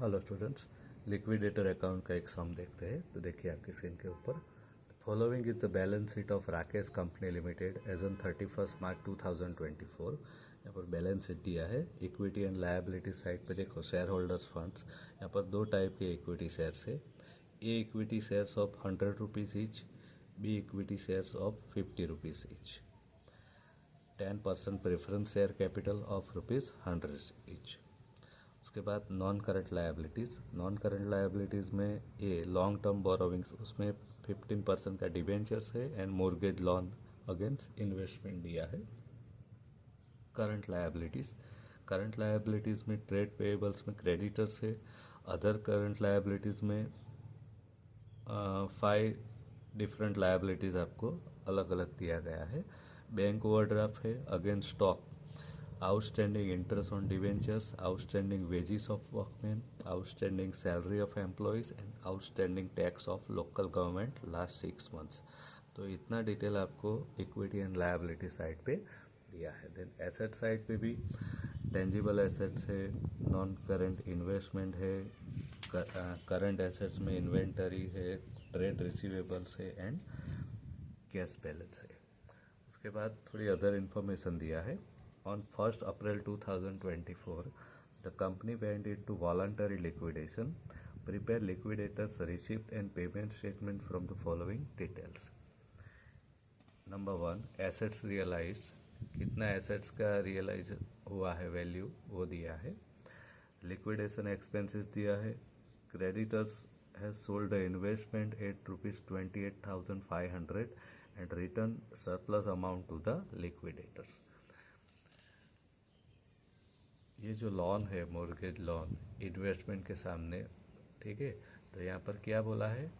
Hello students, liquidator account का एक सम देखते हैं। तो देखिए आपकी स्क्रीन के ऊपर, following is the balance sheet of Rakesh company limited as on 31 March 2024। यहाँ पर बैलेंस शीट दिया है। इक्विटी एंड लायबिलिटी साइड पे देखो, शेयर होल्डर्स फंड्स। यहाँ पर दो टाइप के इक्विटी शेयर्स है। A equity shares of 100 rupees each, B equity shares of 50 rupees each. 10% preference share capital of ₹100 each. उसके बाद नॉन करंट लायबिलिटीज़ में ये लॉन्ग टर्म बोरोविंग्स, उसमें 15% का डिबेंचर्स है and mortgage loan against investment दिया है। करंट लायबिलिटीज़ में ट्रेड पेएबल्स में क्रेडिटर्स है। अदर करंट लायबिलिटीज़ में 5 डिफरेंट लायबिलिटीज़ आपको अलग अलग दिया गया है। बैंक ओवरड्राफ्ट है against stock, outstanding interest on debentures, outstanding wages of workmen, outstanding salary of employees and outstanding tax of local government last 6 months। तो इतना डिटेल आपको इक्विटी एंड लायबिलिटी साइड पे दिया है। देन एसेट साइड पे भी tangible assets है, non current investment है, करंट एसेट्स में इन्वेंटरी है, ट्रेड रिसीवेबल्स है एंड कैश बैलेंस है। उसके बाद थोड़ी अदर इन्फॉर्मेशन दिया है। On 1st April 2024, the company went into voluntary liquidation. Prepare liquidators receipt and payment statement from the following details. Number 1, assets realized। कितना एसेट्स का रियलाइज हुआ है, वैल्यू वो दिया है। लिक्विडेशन एक्सपेंसेस दिया है। Creditors has sold the investment at ₹28,500 and return surplus amount to the liquidators. ये जो लोन है, मॉर्गेज लोन इन्वेस्टमेंट के सामने, ठीक है। तो यहाँ पर क्या बोला है,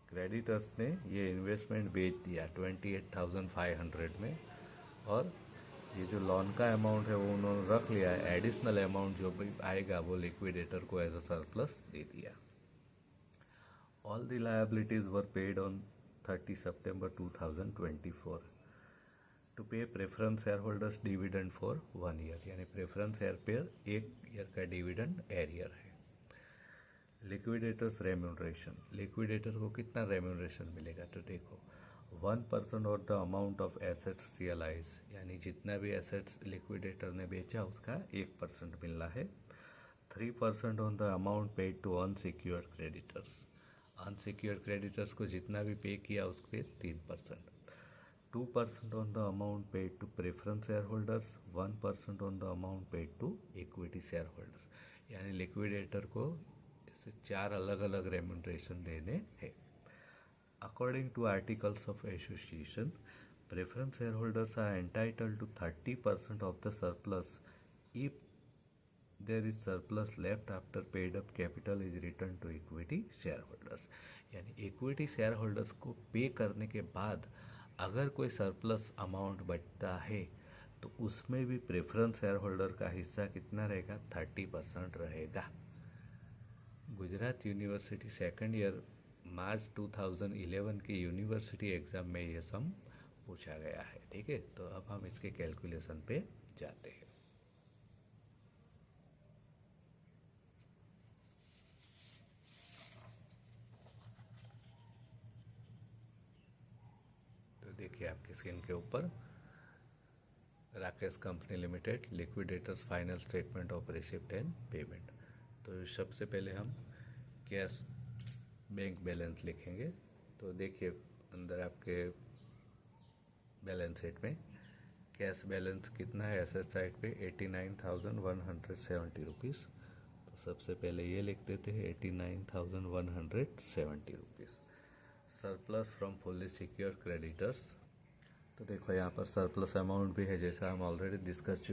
क्रेडिटर्स ने ये इन्वेस्टमेंट बेच दिया 28,500 में, और ये जो लोन का अमाउंट है वो उन्होंने रख लिया है। एडिशनल अमाउंट जो भी आएगा वो लिक्विडेटर को एज अ सरप्लस दे दिया। All the liabilities were paid on 30 September 2024 to pay preference share holders dividend for 1 year, यानी प्रेफरेंस शेयर पे 1 ईयर का डिविडेंड एरियर है। लिक्विडेटर्स रेम्यूनरेशन, लिक्विडेटर को कितना रेम्यूनरेशन मिलेगा, तो देखो 1% of the amount of assets realise, यानी जितना भी एसेट्स लिक्विडेटर ने बेचा उसका 1% मिलना है। 3% on the amount paid to unsecured creditors, unsecured creditors को जितना भी पे किया उस पर 3%। 2% on the amount paid to preference shareholders, 1% on the amount paid to equity shareholders। यानी लिक्विडेटर को इसे 4 अलग अलग रेम्यूनरेशन देने हैं। According to articles of association, preference shareholders are entitled to 30% of the surplus if there is surplus left after paid up capital is returned to equity shareholders। यानी equity share holders को pay करने के बाद अगर कोई surplus amount बचता है तो उसमें भी प्रेफरेंस शेयर होल्डर का हिस्सा कितना रहेगा, 30% रहेगा। Gujarat university second year March 2011 के यूनिवर्सिटी एग्जाम में ये सम पूछा गया है, ठीक है। तो अब हम इसके कैलकुलेशन पे जाते हैं। देखिए आपकी स्क्रीन के ऊपर, Rakesh company limited liquidators final statement of receipt and payment. तो सबसे पहले हम कैश बैंक बैलेंस लिखेंगे। तो देखिए अंदर आपके बैलेंस शीट में कैश बैलेंस कितना है एसेट साइड पे, 89,170 रुपीज़। तो सबसे पहले ये लिख देते हैं 89,170 rupees. Surplus from fully secure creditors, तो देखो यहाँ पर सरप्लस अमाउंट भी है, जैसा हम ऑलरेडी डिस्कस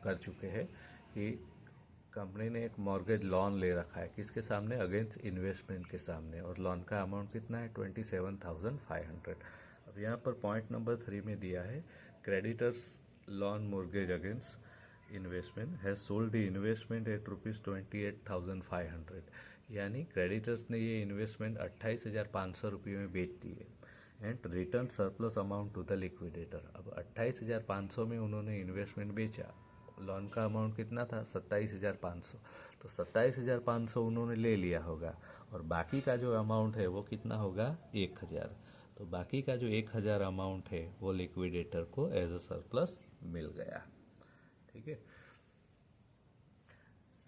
कर चुके हैं कि कंपनी ने एक मॉर्गेज लोन ले रखा है किसके सामने, अगेंस्ट इन्वेस्टमेंट के सामने, और लोन का अमाउंट कितना है 27,500। अब यहाँ पर पॉइंट नंबर 3 में दिया है, creditors loan mortgage against investment has sold the investment at ₹28,500, यानी क्रेडिटर्स ने ये इन्वेस्टमेंट 28,500 रुपये में बेच दी है and return surplus amount to the liquidator. अब 28,500 में उन्होंने इन्वेस्टमेंट बेचा, लोन का अमाउंट कितना था 27,500, तो 27,500 उन्होंने ले लिया होगा, और बाकी का जो अमाउंट है वो कितना होगा, 1,000। तो बाकी का जो 1,000 अमाउंट है वो लिक्विडेटर को एज अ सरप्लस मिल गया। ठीक है।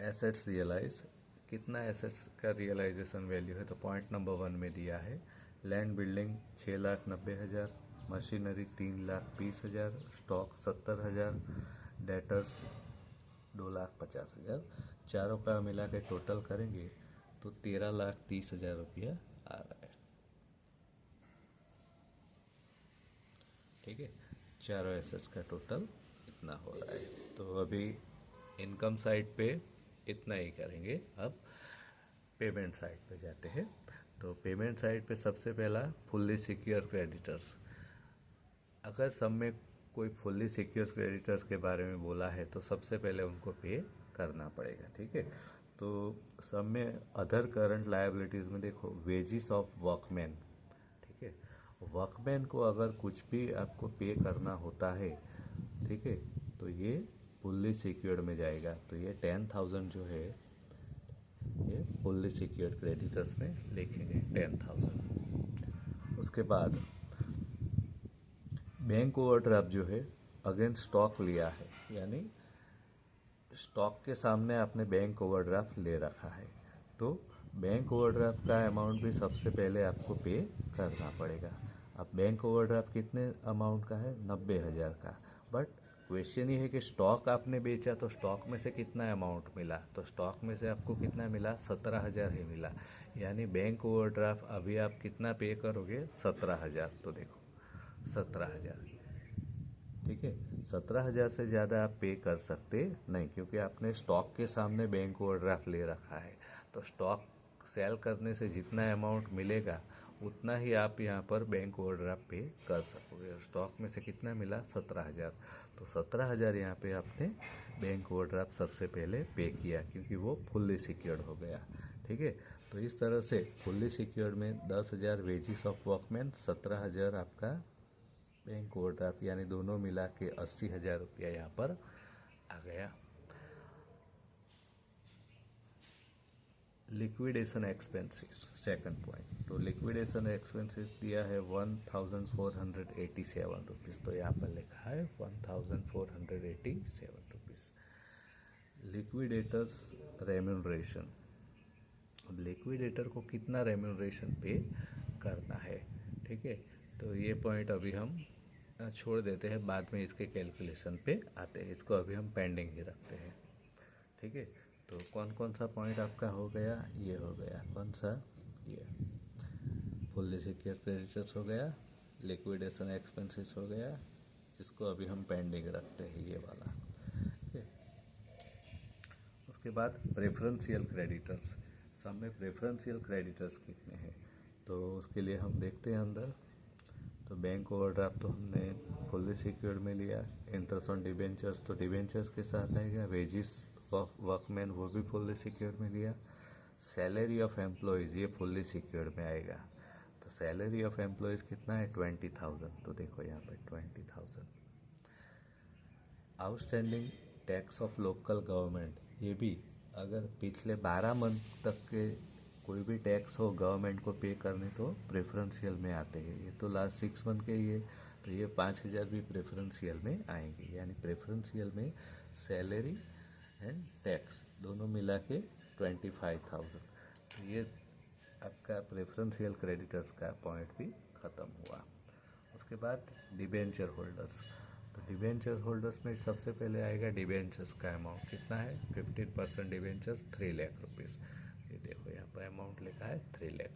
एसेट्स रियलाइज, कितना एसेट्स का रियलाइजेशन वैल्यू है, तो पॉइंट नंबर 1 में दिया है land building 6,90,000, machinery 3,20,000, stock 70,000, debtors 2,50,000। चारों का मिला के टोटल करेंगे तो 13,30,000 रुपया आ रहा है। ठीक है, चारों एसेट्स का टोटल इतना हो रहा है। तो अभी इनकम साइड पे इतना ही करेंगे। अब पेमेंट साइड पे जाते हैं। तो पेमेंट साइड पे सबसे पहला फुल्ली सिक्योर क्रेडिटर्स। अगर सब में कोई फुल्ली सिक्योर क्रेडिटर्स के बारे में बोला है तो सबसे पहले उनको पे करना पड़ेगा। ठीक है। तो सब में अदर करंट लायबिलिटीज़ में देखो वेजिस ऑफ वर्कमैन। ठीक है, वर्कमैन को अगर कुछ भी आपको पे करना होता है, ठीक है, तो ये फुल्ली सिक्योर्ड में जाएगा। तो ये 10,000 जो है ये फुल्ली सिक्योर्ड क्रेडिटर्स में लिखेंगे 10,000। उसके बाद बैंक ओवरड्राफ्ट जो है अगेंस्ट स्टॉक लिया है, यानी स्टॉक के सामने आपने बैंक ओवरड्राफ्ट ले रखा है, तो बैंक ओवरड्राफ्ट का अमाउंट भी सबसे पहले आपको पे करना पड़ेगा। अब बैंक ओवरड्राफ्ट कितने अमाउंट का है, 90,000 का। बट क्वेश्चन ये है कि स्टॉक आपने बेचा तो स्टॉक में से कितना अमाउंट मिला, तो स्टॉक में से आपको कितना मिला, 17,000 ही मिला। यानी बैंक ओवरड्राफ्ट अभी आप कितना पे करोगे, 17,000। तो देखो 17,000, ठीक है, 17,000 से ज़्यादा आप पे कर सकते नहीं, क्योंकि आपने स्टॉक के सामने बैंक ओवरड्राफ्ट ले रखा है। तो स्टॉक सेल करने से जितना अमाउंट मिलेगा उतना ही आप यहाँ पर बैंक ओवरड्राफ्ट पे कर सकोगे। स्टॉक में से कितना मिला, 17,000। तो 17,000 यहाँ पे आपने बैंक ओवरड्राफ्ट सबसे पहले पे किया, क्योंकि वो फुल्ली सिक्योर्ड हो गया। ठीक है। तो इस तरह से फुल्ली सिक्योर्ड में 10,000 वेजिस ऑफ वर्कमैन, 17,000 आपका बैंक ओवरड्राफ्ट, यानी दोनों मिला के 80,000 रुपया यहाँ पर आ गया। Liquidation expenses, second point. तो लिक्विडेशन एक्सपेंसेस दिया है 1,487 रुपीज़। तो यहाँ पर लिखा है 1,487 रुपीज़। लिक्विडेटर्स रेम्यूनरेशन, अब लिक्विडेटर को कितना रेम्यूनरेशन पे करना है। ठीक है, तो ये पॉइंट अभी हम छोड़ देते हैं, बाद में इसके कैलकुलेशन पे आते हैं। इसको अभी हम पेंडिंग ही रखते हैं। ठीक है। तो कौन कौन सा पॉइंट आपका हो गया, ये हो गया, कौन सा, ये फुल्ली सिक्योर क्रेडिटर्स हो गया, लिक्विडेशन एक्सपेंसेस हो गया, इसको अभी हम पेंडिंग रखते हैं, ये वाला। ठीक है। उसके बाद प्रेफरेंशियल क्रेडिटर्स, सब में प्रेफरेंशियल क्रेडिटर्स कितने हैं, तो उसके लिए हम देखते हैं अंदर। तो बैंक ओवरड्राफ्ट तो हमने फुल्ली सिक्योर्ड में लिया। इंटरेस्ट ऑन डिबेंचर्स, तो डिबेंचर्स के साथ आएगा। वेजिस ऑफ वर्कमैन वो भी फुल्ली सिक्योर्ड में लिया। सैलरी ऑफ एम्प्लॉयज़ ये फुल्ली सिक्योर्ड में आएगा। तो सैलरी ऑफ एम्प्लॉयज़ कितना है, 20,000। तो देखो यहाँ पर 20,000। Outstanding tax of local government, ये भी अगर पिछले 12 मंथ तक के कोई भी टैक्स हो गवर्नमेंट को पे करने, तो प्रेफरेंशियल में आते हैं। ये तो लास्ट 6 मंथ के ये, तो ये 5,000 भी प्रेफरेंशियल में आएंगे। यानी प्रेफरेंशियल में सैलरी एंड टैक्स दोनों मिला के 25,000। तो ये आपका प्रेफरेंशियल क्रेडिटर्स का पॉइंट भी ख़त्म हुआ। उसके बाद डिबेंचर होल्डर्स, तो डिबेंचर होल्डर्स में सबसे पहले आएगा डिबेंचर्स का अमाउंट कितना है, 15% डिबेंचर्स 3 लाख रुपीज़। ये देखो यहाँ पर अमाउंट लिखा है 3 lakh.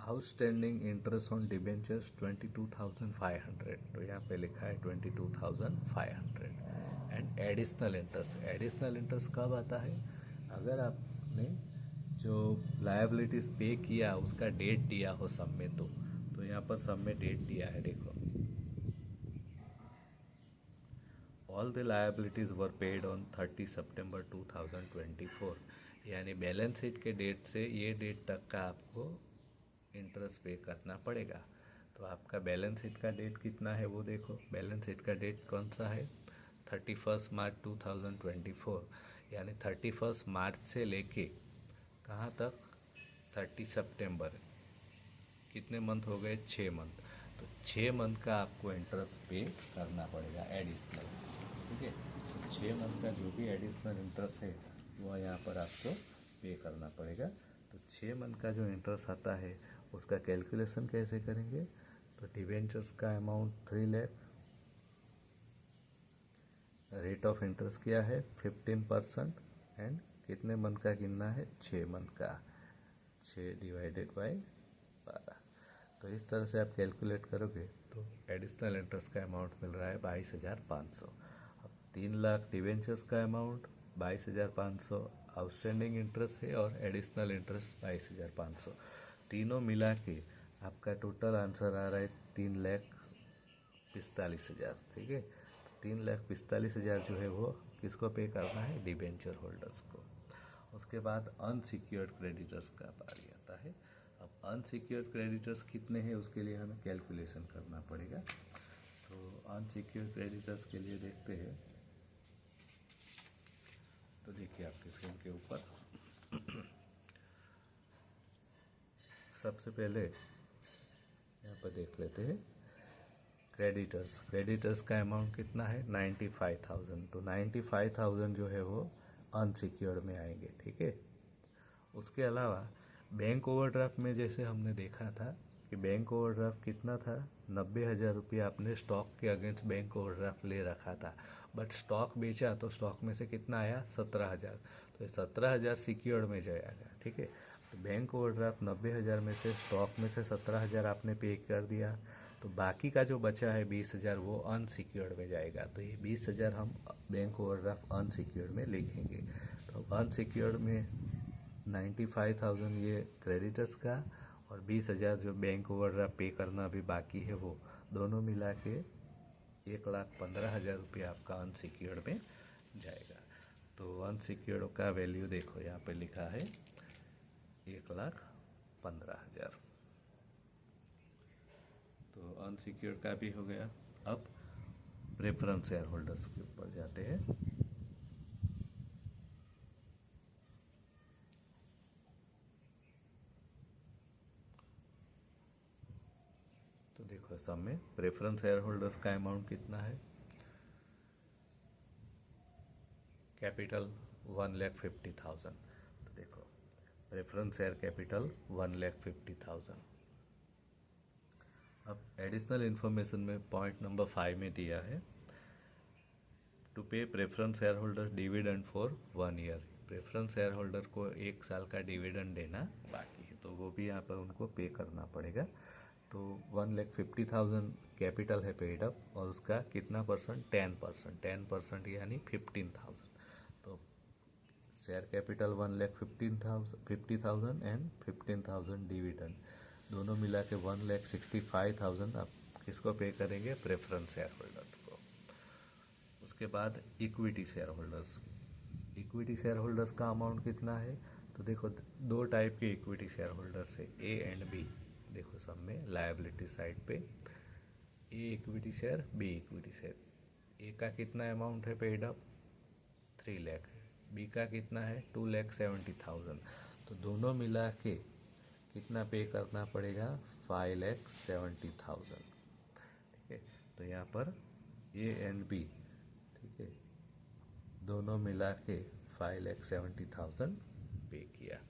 Outstanding interest on debentures 22,500। तो यहाँ पे लिखा है 22,500। And additional interest, additional interest कब आता है, अगर आपने जो लायबिलिटीज पे किया उसका डेट दिया हो सब में, तो यहाँ पर सब में डेट दिया है, देखो all the liabilities were paid on 30 September 2024। यानी बैलेंस शीट के डेट से ये डेट तक का आपको इंटरेस्ट पे करना पड़ेगा। तो आपका बैलेंस शीट का डेट कितना है वो देखो, बैलेंस शीट का डेट कौन सा है, 31 मार्च 2024, यानी 31 मार्च से लेके कहाँ तक 30 सितंबर, कितने मंथ हो गए? 6 मंथ। तो 6 मंथ का आपको इंटरेस्ट पे करना पड़ेगा एडिशनल, ठीक है। तो 6 मंथ का जो भी एडिशनल इंटरेस्ट है वो यहाँ पर आपको पे करना पड़ेगा। तो 6 मंथ का जो इंटरेस्ट आता है उसका कैलकुलेशन कैसे करेंगे? तो डिवेंचर्स का amount 3 lakh, rate of interest क्या है 15%, एंड कितने मंथ का गिनना है? 6 मंथ का, 6/12। तो इस तरह से आप कैलकुलेट करोगे तो एडिशनल इंटरेस्ट का अमाउंट मिल रहा है 22,500। अब 3 लाख डिवेंचर्स का अमाउंट, 22,500 आउटस्टैंडिंग इंटरेस्ट है और एडिशनल इंटरेस्ट 22,500, तीनों मिला के आपका टोटल आंसर आ रहा है 3,45,000, ठीक है। तो 3,45,000 जो है वो किसको पे करना है? डिबेंचर होल्डर्स को। उसके बाद अनसिक्योर्ड क्रेडिटर्स का बारी आता है। अब अनसिक्योर्ड क्रेडिटर्स कितने हैं उसके लिए हमें कैलकुलेशन करना पड़ेगा। तो अनसिक्योर्ड क्रेडिटर्स के लिए देखते हैं। तो देखिए आपके स्क्रीन के ऊपर सबसे पहले यहाँ पर देख लेते हैं क्रेडिटर्स का अमाउंट कितना है? 95,000। तो 95,000 जो है वो अनसिक्योर्ड में आएंगे, ठीक है। उसके अलावा बैंक ओवरड्राफ्ट में जैसे हमने देखा था कि बैंक ओवरड्राफ्ट कितना था? 90,000 रुपया आपने स्टॉक के अगेंस्ट बैंक ओवरड्राफ्ट ले रखा था, बट स्टॉक बेचा तो स्टॉक में से कितना आया? 17,000। तो 17,000 सिक्योर्ड में जाएगा, ठीक है। तो बैंक ओवरड्राफ्ट 90,000 में से स्टॉक में से 17,000 आपने पे कर दिया, तो बाकी का जो बचा है 20,000 वो अनसिक्योर्ड में जाएगा। तो ये 20,000 हम बैंक ओवरड्राफ्ट अनसिक्योर्ड में लिखेंगे। तो अनसिक्योर्ड में 95,000 ये क्रेडिटर्स का और 20,000 जो बैंक ओवरड्राफ्ट पे करना भी बाकी है वो दोनों मिला के 1,15,000 रुपया आपका अनसिक्योर्ड में जाएगा। तो अनसिक्योर्ड का वैल्यू देखो यहाँ पे लिखा है 1,15,000। तो अनसिक्योर्ड का भी हो गया। अब प्रेफरेंस शेयर होल्डर्स के ऊपर जाते हैं। तो देखो सब में प्रेफरेंस शेयर होल्डर्स का अमाउंट कितना है? कैपिटल 1,50,000। तो देखो प्रेफरेंस शेयर कैपिटल 1,50,000। अब एडिशनल इन्फॉर्मेशन में पॉइंट नंबर 5 में दिया है to pay preference share holder dividend for 1 year. Preference share holder को 1 साल का डिविडेंड देना बाकी है, तो वो भी यहाँ पर उनको पे करना पड़ेगा। तो 1,50,000 कैपिटल है पेड अप और उसका कितना परसेंट? 10%, यानी 15,000। तो शेयर कैपिटल 1,50,000 एंड 15,000 डिविडेंड दोनों मिला के 1,65,000 आप किसको पे करेंगे? प्रेफरेंस शेयर होल्डर्स को। उसके बाद इक्विटी शेयर होल्डर्स का अमाउंट कितना है? तो देखो 2 टाइप के इक्विटी शेयर होल्डर्स है, ए एंड बी। देखो सब में लायबिलिटी साइड पे A equity share, B equity share. A का कितना अमाउंट है पेड अप? 3 लाख। बी का कितना है? 2,70,000। तो दोनों मिला के कितना पे करना पड़ेगा? 5,70,000, ठीक है। तो यहाँ पर ए एंड बी, ठीक है, दोनों मिला के 5,70,000 पे किया।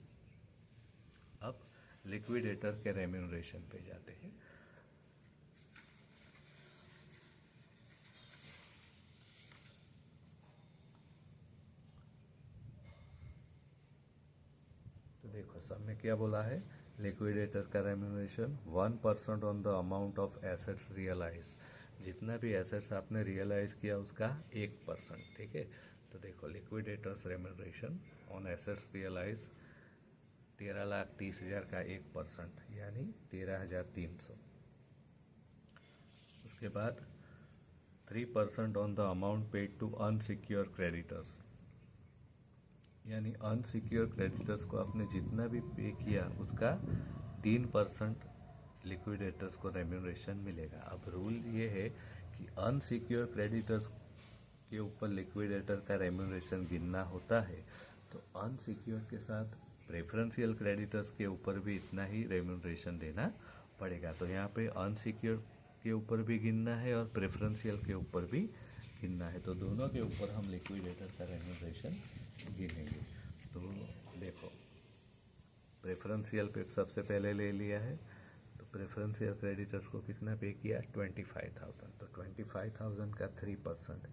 अब लिक्विडेटर के रेम्यूनरेशन पे जाते हैं। तो देखो सब में क्या बोला है? लिक्विडेटर का remuneration 1% on the amount of assets realise. जितना भी एसेट्स आपने रियलाइज किया उसका 1%, ठीक है। तो देखो liquidators remuneration on assets realise 13,30,000 का 1%, यानी 13,300। उसके बाद 3% on the amount paid to unsecure creditors, यानी अनसिक्योर क्रेडिटर्स को आपने जितना भी पे किया उसका 3% लिक्विडेटर्स को रेम्यूनरेशन मिलेगा। अब रूल ये है कि अनसिक्योर क्रेडिटर्स के ऊपर लिक्विडेटर का रेम्यूनरेशन गिनना होता है तो अनसिक्योर्ड के साथ प्रेफरेंशियल क्रेडिटर्स के ऊपर भी इतना ही रेम्यूनरेशन देना पड़ेगा। तो यहाँ पे अनसिक्योर्ड के ऊपर भी गिनना है और प्रेफरेंशियल के ऊपर भी गिनना है, तो दोनों के ऊपर हम लिक्विडेटर का रेम्यूनरेशन गिनेंगे। तो देखो प्रेफरेंशियल पे सबसे पहले ले लिया है, तो प्रेफरेंशियल क्रेडिटर्स को कितना पे किया 25,000, तो 25,000 का 3%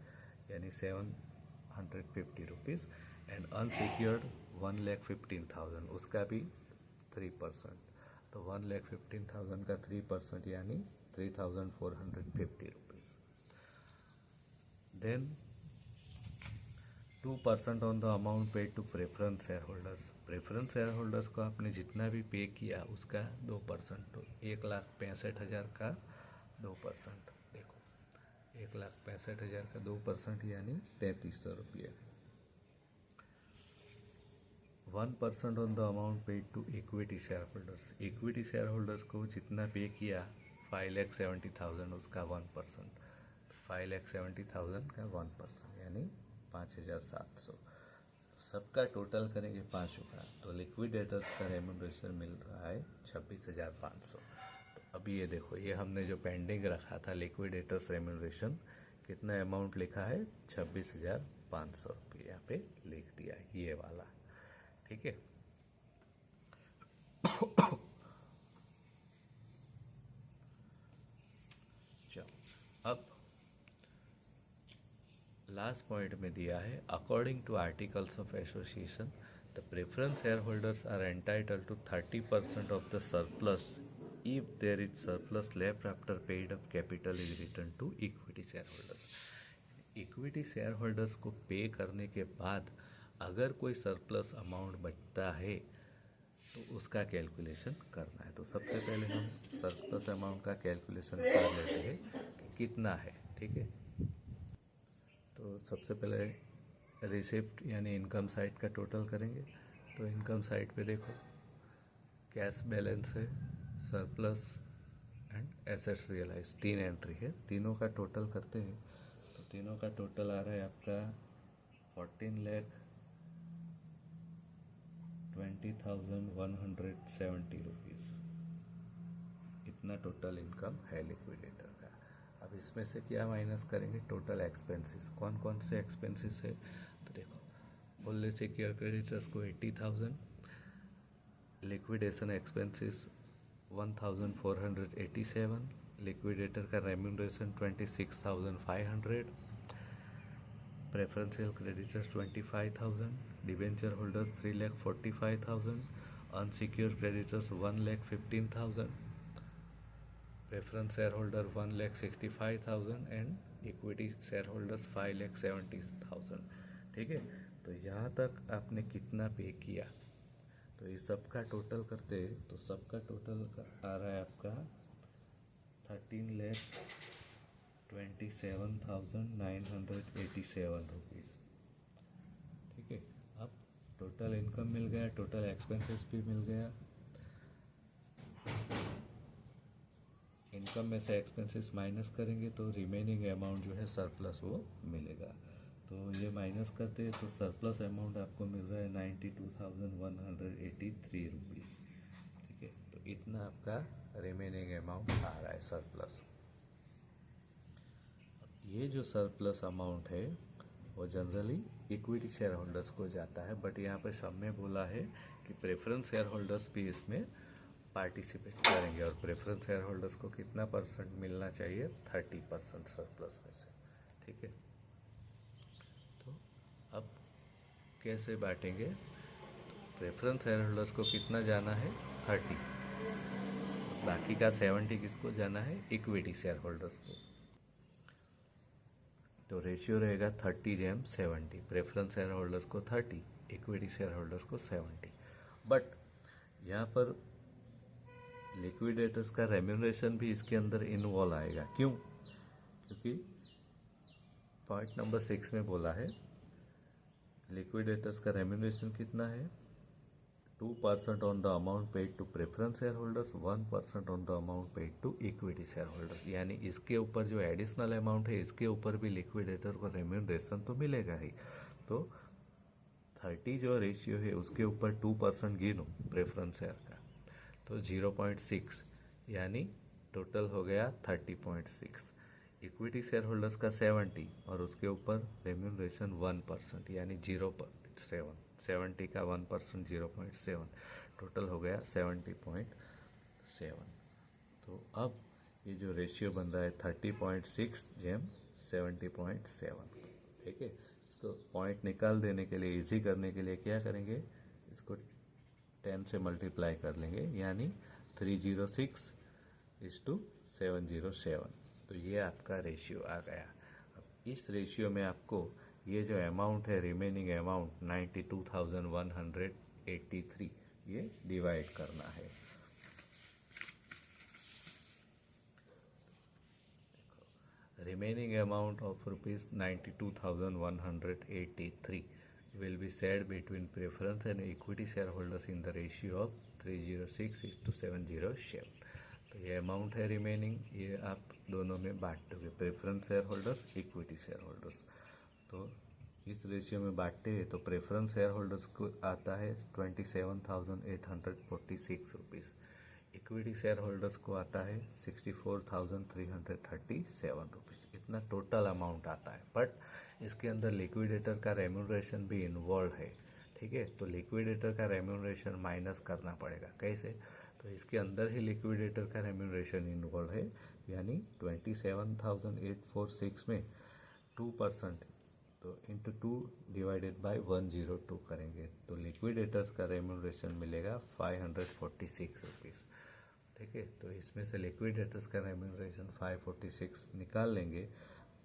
यानी 750 रुपीज़ एंड अनसिक्योर्ड 1,15,000 उसका भी 3%, तो 1,15,000 का 3% यानी 3,450 rupees. Then 2% on the amount paid to preference share holders. Preference share holders को आपने जितना भी पे किया उसका 2%, तो 1,65,000 का 2%, देखो 1,65,000 का 2% यानी 3,300 रुपये। 1% on the amount paid to equity share holders. Equity share holders को जितना पे किया 5,70,000 उसका 1%, 5,70,000 का 1% यानी 5,700। सबका टोटल करेंगे पाँचों का, तो लिक्विडेटर्स का रेम्यूनरेशन मिल रहा है 26,500। तो अभी ये देखो, ये हमने जो पेंडिंग रखा था लिक्विडेटर्स रेम्यूनरेशन, कितना अमाउंट लिखा है 26,500 रुपये यहाँ पे लिख दिया है, ये वाला, ठीक है। चलो अब लास्ट पॉइंट में दिया है, according to articles of association the preference share holders are entitled to 30% of the surplus if there is surplus left after paid up capital is return to equity share holders. Equity share holders को pay करने के बाद अगर कोई surplus amount बचता है तो उसका कैलकुलेशन करना है। तो सबसे पहले हम सरप्लस अमाउंट का कैलकुलेशन कर लेते हैं कि कितना है, ठीक है। तो सबसे पहले रिसिप्ट यानी इनकम साइड का टोटल करेंगे। तो इनकम साइड पे देखो कैश बैलेंस है, surplus and assets realise, 3 entry है, तीनों का टोटल करते हैं। तो तीनों का टोटल आ रहा है आपका 14,20,170 रुपीज़, इतना टोटल इनकम है लिक्विडेटर का। अब इसमें से क्या माइनस करेंगे, टोटल एक्सपेंसेस। कौन कौन से एक्सपेंसेस है, तो देखो फुल्ली सिक्योर क्रेडिटर्स को 80,000, लिक्विडेशन एक्सपेंसेस 1,487, लिक्विडेटर का remuneration 26,500, preferential creditors 25,000, debenture holders 3,45,000, unsecure creditors 1,15,000, preference share holder 1,65,000 and equity share holders 5,70,000, ठीक है। तो यहाँ तक आपने कितना पे किया, तो ये सबका टोटल करते हैं तो सबका टोटल आ रहा है आपका 13,27,987 रुपीज़, ठीक है। अब टोटल इनकम मिल गया, टोटल एक्सपेंसेस भी मिल गया, इनकम में से एक्सपेंसेस माइनस करेंगे तो रिमेनिंग अमाउंट जो है सरप्लस वो मिलेगा। तो ये माइनस करते हैं तो सरप्लस अमाउंट आपको मिल रहा है 92,183 रुपीज़, ठीक है। तो इतना आपका रिमेनिंग अमाउंट आ रहा है सरप्लस। ये जो सरप्लस अमाउंट है वो जनरली इक्विटी शेयर होल्डर्स को जाता है, बट यहाँ पे सब में बोला है कि प्रेफरेंस शेयर होल्डर्स भी इसमें पार्टिसिपेट करेंगे, और प्रेफरेंस शेयर होल्डर्स को कितना परसेंट मिलना चाहिए 30% सरप्लस में से, ठीक है। तो अब कैसे बांटेंगे, तो प्रेफरेंस शेयर होल्डर्स को कितना जाना है 30, बाकी का 70 किसको जाना है इक्विटी शेयर होल्डर्स को। तो रेशियो रहेगा 30:70, प्रेफरेंस शेयर होल्डर्स को 30, इक्विटी शेयर होल्डर्स को 70। बट यहाँ पर लिक्विडेटर्स का रेम्यूनरेशन भी इसके अंदर इन्वॉल्व आएगा, क्यों, क्योंकि पॉइंट नंबर 6 में बोला है लिक्विडेटर्स का रेम्यूनरेशन कितना है 2% on the amount paid to preference shareholders, 1% on the amount paid to equity shareholders। यानी इसके ऊपर जो एडिशनल अमाउंट है इसके ऊपर भी लिक्विडेटर को रेम्यूनरेशन तो मिलेगा ही। तो 30 जो रेशियो है उसके ऊपर 2% गिनो प्रेफरेंस शेयर का, तो 0.6 यानी टोटल हो गया 30.6। इक्विटी शेयर होल्डर्स का 70 और उसके ऊपर रेम्यूनरेशन 1% यानी 0.7। 70 का 1% 0.7, टोटल हो गया 70.7। तो अब ये जो रेशियो बन रहा है 30.6 जेम 70.7। ठीक है, इसको पॉइंट निकाल देने के लिए, इजी करने के लिए क्या करेंगे, इसको 10 से मल्टीप्लाई कर लेंगे, यानी 306:707। तो ये आपका रेशियो आ गया। अब इस रेशियो में आपको ये जो अमाउंट है, रिमेनिंग अमाउंट 92,183, ये डिवाइड करना है। Remaining amount of rupees 92,183 will be shared between preference and equity shareholders in the ratio of 306:707। तो ये अमाउंट है रिमेनिंग, ये आप दोनों में बांट दोगे, preference share holders, equity share holders. तो इस रेशियो में बांटते हैं तो प्रेफरेंस शेयर होल्डर्स को आता है 27,846 रुपीज़, इक्विटी शेयर होल्डर्स को आता है 64,337 रुपीज़। इतना टोटल अमाउंट आता है, बट इसके अंदर लिक्विडेटर का रेम्यूनरेशन भी इन्वॉल्व है। ठीक है, तो लिक्विडेटर का रेम्यूनरेशन माइनस करना पड़ेगा। कैसे, तो इसके अंदर ही लिक्विडेटर का रेम्यूनरेशन इन्वॉल्व है, यानी 27,846 में 2%, तो इंटू 2 डिवाइडेड बाय 102 करेंगे तो लिक्विडेटर्स का रेम्यूनरेशन मिलेगा 546 रुपीज़। ठीक है, तो इसमें से लिक्विडेटर्स का रेम्यूनरेशन 546 निकाल लेंगे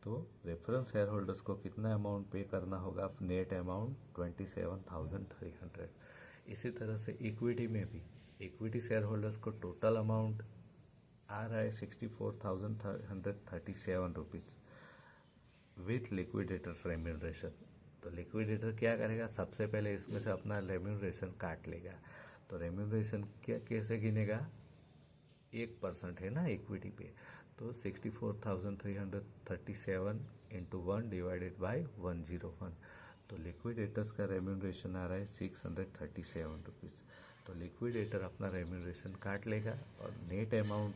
तो रेफरेंस शेयर होल्डर्स को कितना अमाउंट पे करना होगा, नेट अमाउंट 27,300। इसी तरह से इक्विटी में भी, इक्विटी शेयर होल्डर्स को टोटल अमाउंट आ रहा है 64,337 रुपीज़ विथ लिक्विडेटर्स रेम्यूनरेशन। तो लिक्विडेटर क्या करेगा, सबसे पहले इसमें से अपना रेम्यूनरेशन काट लेगा। तो रेम्यूनरेशन क्या कैसे गिनेगा, 1% है ना इक्विटी पे, तो 64,337 इंटू 1 डिवाइडेड बाई 101। तो लिक्विडेटर्स का रेम्यूनरेशन आ रहा है 637 रुपीज़। तो लिक्विडेटर अपना रेम्यूनरेशन काट लेगा और net amount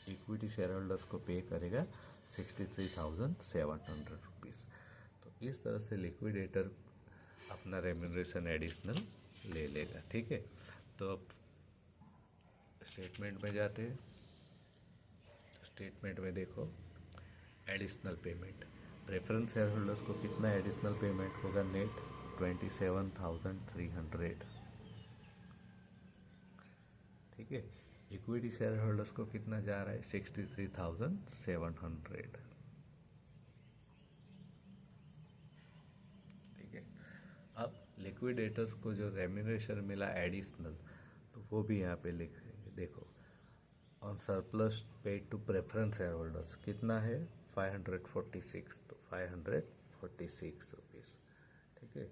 equity share holders को पे करेगा 63,700 रुपीज़। तो इस तरह से लिक्विडेटर अपना रेम्यूनरेशन एडिशनल ले लेगा। ठीक है, तो अब स्टेटमेंट में जाते हैं। स्टेटमेंट में देखो additional payment, preference share holders को कितना एडिशनल पेमेंट होगा, नेट 27,300। ठीक है, इक्विटी शेयर होल्डर्स को कितना जा रहा है, 63,700। ठीक है, अब लिक्विडेटर्स को जो रेम्यूनरेशन मिला एडिशनल, तो वो भी यहाँ पे लिख देंगे। देखो, on surplus paid to preference share holders कितना है, 546, तो 546 रुपीज़। ठीक है,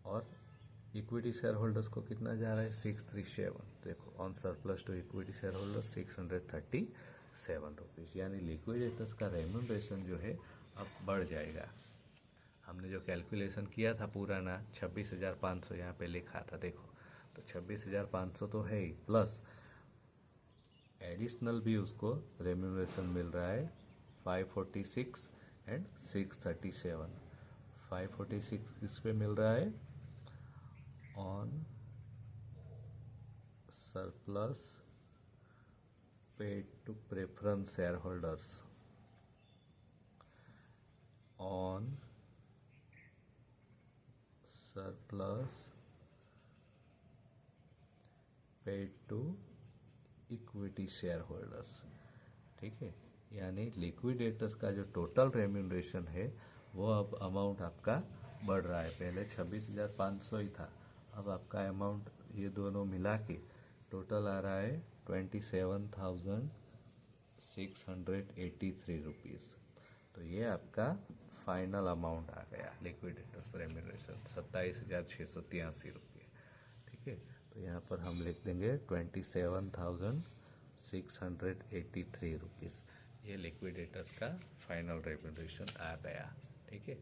और इक्विटी शेयर होल्डर्स को कितना जा रहा है, 637। देखो, on surplus to equity share holders 637 rupees, यानी लिक्विडेटर्स का रेम्यूनरेशन जो है अब बढ़ जाएगा। हमने जो कैलकुलेशन किया था पुराना 26,500 यहाँ पे लिखा था, देखो तो 26,500 तो है ही, प्लस एडिशनल भी उसको रेम्यूनरेशन मिल रहा है 546 एंड 637। 546 किस पे मिल रहा है, on surplus paid to preference share holders, on surplus paid to equity share holders. ठीक है, यानी लिक्विडेटर्स का जो टोटल रेम्यूनरेशन है वो अब अमाउंट आपका बढ़ रहा है। पहले 26,500 ही था, अब आपका अमाउंट ये दोनों मिला के टोटल आ रहा है 27,683 रुपीज़। तो ये आपका फाइनल अमाउंट आ गया लिक्विडेटर्स रेम्यूनरेशन 27,683 रुपये। ठीक ठीक है। तो यहाँ पर हम लिख देंगे 27,683 रुपीज़। ये लिक्विडेटर्स का फाइनल रेम्यूनरेशन आ गया। ठीक है,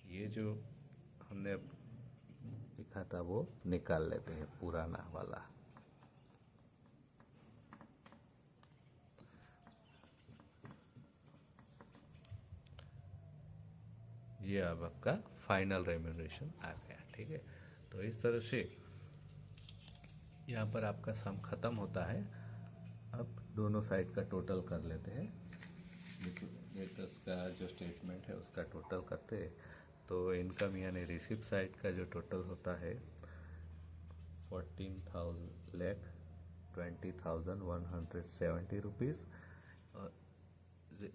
ये जो हमने लिखा था वो निकाल लेते हैं पुराना वाला। ये अब आपका फाइनल रेम्यूनरेशन आ गया। ठीक है, तो इस तरह से यहाँ पर आपका सम खत्म होता है। अब दोनों साइड का टोटल कर लेते हैं। लिक्विडेटर्स का जो स्टेटमेंट है उसका टोटल करते हैं तो इनकम यानी रिसिप्ट साइड का जो टोटल होता है 14,20,170 रुपीज़, और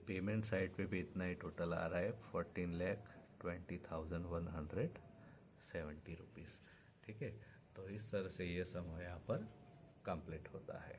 पेमेंट साइड पे भी इतना ही टोटल आ रहा है 14,20,170 रुपीज़। ठीक है, तो इस तरह से ये सम यहाँ पर कंप्लीट होता है।